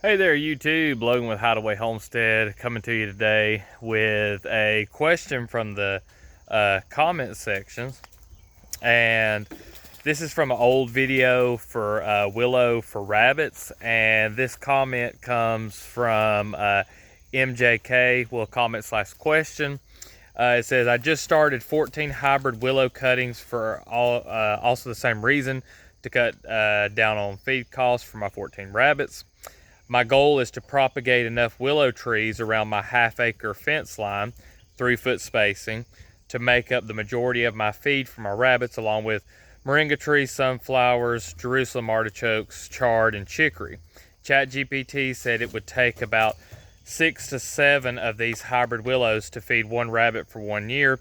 Hey there, YouTube. Logan with Hideaway Homestead coming to you today with a question from the comment sections. And this is from an old video for willow for rabbits. And this comment comes from MJK, well, comment / question. It says, I just started 14 hybrid willow cuttings for also the same reason, to cut down on feed costs for my 14 rabbits. My goal is to propagate enough willow trees around my half-acre fence line, 3-foot spacing, to make up the majority of my feed for my rabbits, along with moringa trees, sunflowers, Jerusalem artichokes, chard, and chicory. ChatGPT said it would take about 6 to 7 of these hybrid willows to feed one rabbit for 1 year,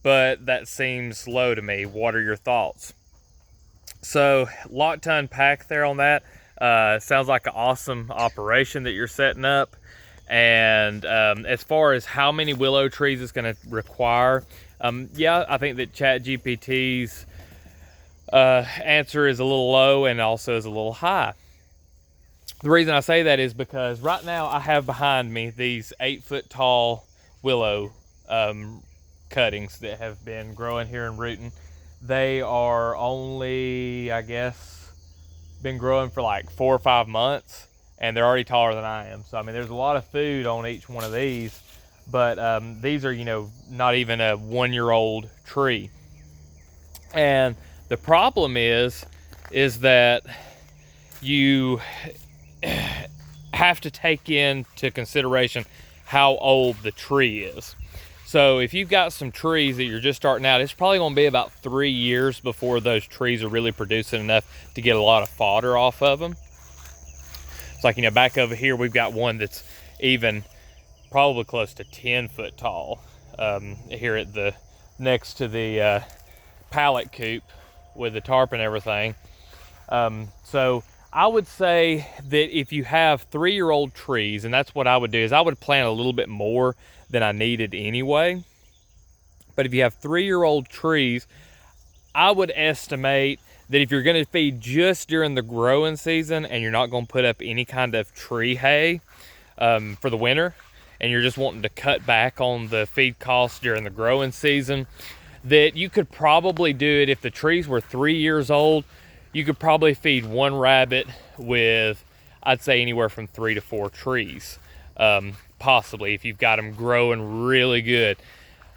but that seems low to me. What are your thoughts? So, lot to unpack there on that. Sounds like an awesome operation that you're setting up. And as far as how many willow trees it's going to require, yeah, I think that ChatGPT's answer is a little low and also is a little high. The reason I say that is because right now I have behind me these 8-foot tall willow cuttings that have been growing here and rooting. They are only, I guess, been growing for like 4 or 5 months, and they're already taller than I am. So I mean, there's a lot of food on each one of these, but these are, you know, not even a 1-year-old tree. And the problem is that you have to take into consideration how old the tree is. So if you've got some trees that you're just starting out, it's probably going to be about 3 years before those trees are really producing enough to get a lot of fodder off of them. It's like, you know, back over here, we've got one that's even probably close to 10 foot tall here at the next to the pallet coop with the tarp and everything. So I would say that if you have 3-year-old trees, and that's what I would do, is I would plant a little bit more than I needed anyway. But if you have 3-year-old trees, I would estimate that if you're going to feed just during the growing season and you're not going to put up any kind of tree hay for the winter, and you're just wanting to cut back on the feed costs during the growing season, that you could probably do it if the trees were 3 years old. You could probably feed one rabbit with, I'd say, anywhere from 3 to 4 trees. Possibly if you've got them growing really good.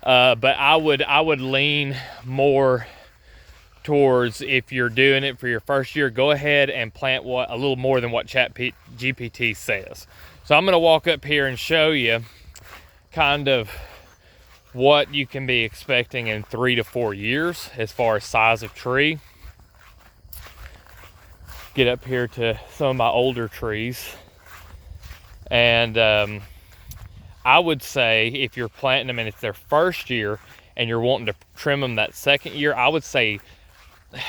But I would lean more towards, if you're doing it for your first year, go ahead and plant a little more than what ChatGPT says. So I'm going to walk up here and show you kind of what you can be expecting in 3 to 4 years as far as size of tree. Get up here to some of my older trees, and I would say if you're planting them and it's their first year and you're wanting to trim them that second year, I would say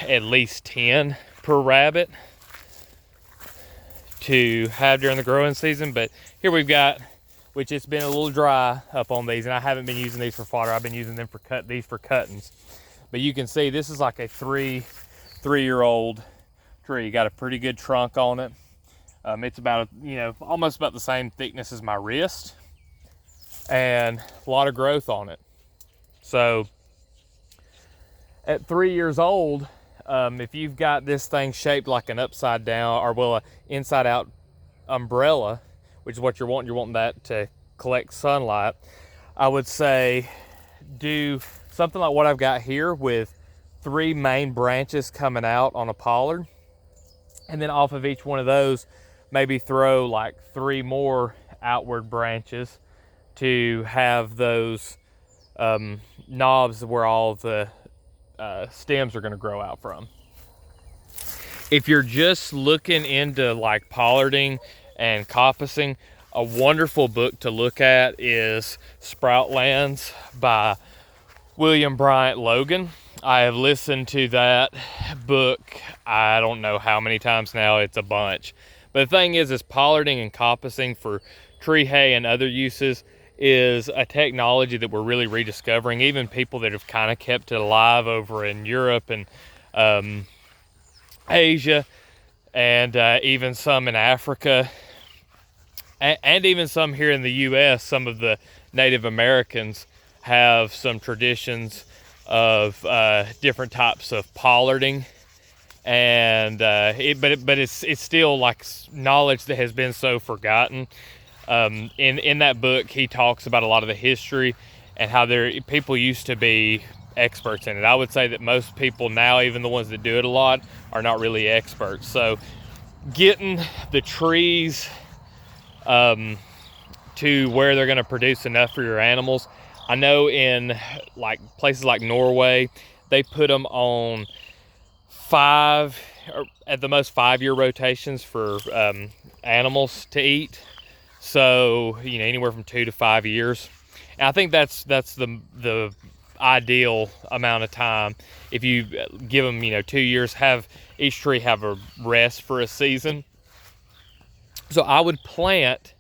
at least 10 per rabbit to have during the growing season. But here we've got, which it's been a little dry up on these, and I haven't been using these for fodder. I've been using them for cuttings. But you can see this is like a three-year-old tree. Got a pretty good trunk on it. It's about, you know, almost about the same thickness as my wrist, and a lot of growth on it. So at 3 years old, if you've got this thing shaped like an upside down, or well, an inside out umbrella, which is what you're wanting that to collect sunlight, I would say do something like what I've got here, with 3 main branches coming out on a pollard, and then off of each one of those maybe throw like 3 more outward branches to have those knobs where all the stems are going to grow out from. If you're just looking into like pollarding and coppicing, a wonderful book to look at is Sproutlands by William Bryant Logan. I have listened to that book, I don't know how many times now, it's a bunch. But the thing is pollarding and coppicing for tree hay and other uses is a technology that we're really rediscovering. Even people that have kind of kept it alive over in Europe and Asia, and even some in Africa, and even some here in the U.S., some of the Native Americans have some traditions of different types of pollarding, and but it's still like knowledge that has been so forgotten. In that book, he talks about a lot of the history and how people used to be experts in it. I would say that most people now, even the ones that do it a lot, are not really experts. So getting the trees to where they're going to produce enough for your animals. I know in like places like Norway, they put them on 5 or at the most 5-year rotations for animals to eat. So, you know, anywhere from 2 to 5 years. And I think that's the ideal amount of time. If you give them, 2 years, have each tree have a rest for a season. So I would plant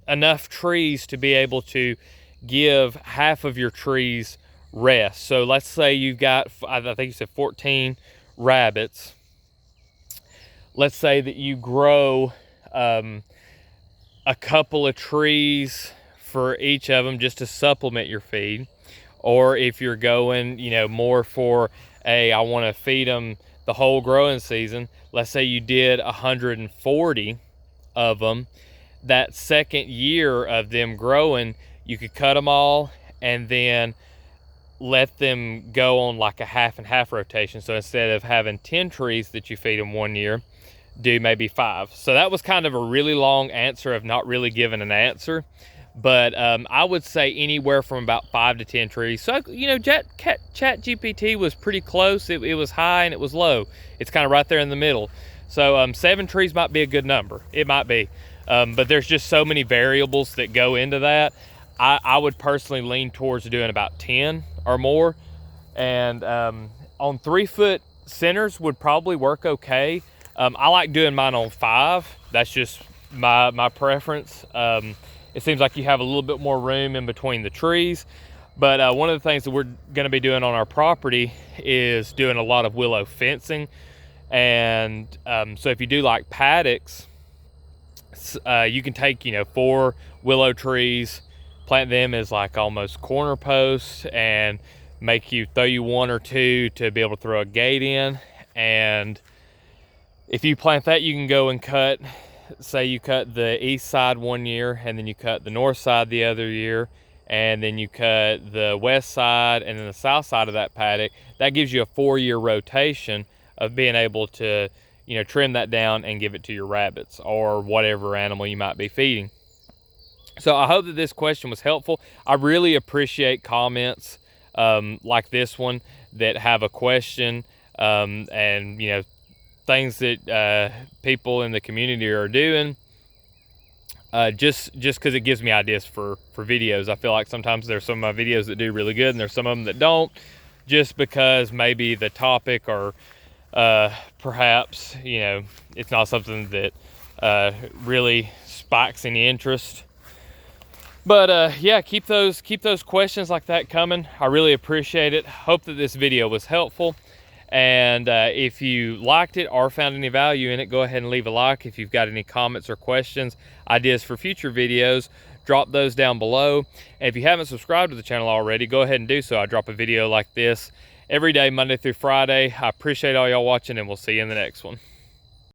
enough trees to be able to give half of your trees rest. So let's say you've got, I think you said 14 rabbits. Let's say that you grow a couple of trees for each of them just to supplement your feed. Or if you're going, more for I want to feed them the whole growing season, let's say you did 140 of them. That second year of them growing, you could cut them all and then let them go on like a half and half rotation. So instead of having 10 trees that you feed them one year, do maybe 5. So that was kind of a really long answer of not really giving an answer. But I would say anywhere from about 5 to 10 trees. So, ChatGPT was pretty close. It was high and it was low. It's kind of right there in the middle. So 7 trees might be a good number. It might be. But there's just so many variables that go into that. I would personally lean towards doing about 10 or more. And on 3-foot centers would probably work okay. I like doing mine on 5. That's just my preference. It seems like you have a little bit more room in between the trees. But one of the things that we're going to be doing on our property is doing a lot of willow fencing. And so if you do like paddocks, you can take, 4 willow trees, plant them as like almost corner posts, and throw you 1 or 2 to be able to throw a gate in. And if you plant that, you can go and cut, say you cut the east side one year, and then you cut the north side the other year, and then you cut the west side and then the south side of that paddock. That gives you a 4-year rotation of being able to, trim that down and give it to your rabbits or whatever animal you might be feeding. So I hope that this question was helpful. I really appreciate comments like this one that have a question and, things that people in the community are doing, just because it gives me ideas for videos. I feel like sometimes there's some of my videos that do really good and there's some of them that don't, just because maybe the topic or perhaps it's not something that really spikes any interest. But yeah, keep those questions like that coming. I really appreciate it. Hope that this video was helpful. And if you liked it or found any value in it, go ahead and leave a like. If you've got any comments or questions, ideas for future videos, drop those down below. And if you haven't subscribed to the channel already, go ahead and do so. I drop a video like this every day, Monday through Friday. I appreciate all y'all watching, and we'll see you in the next one.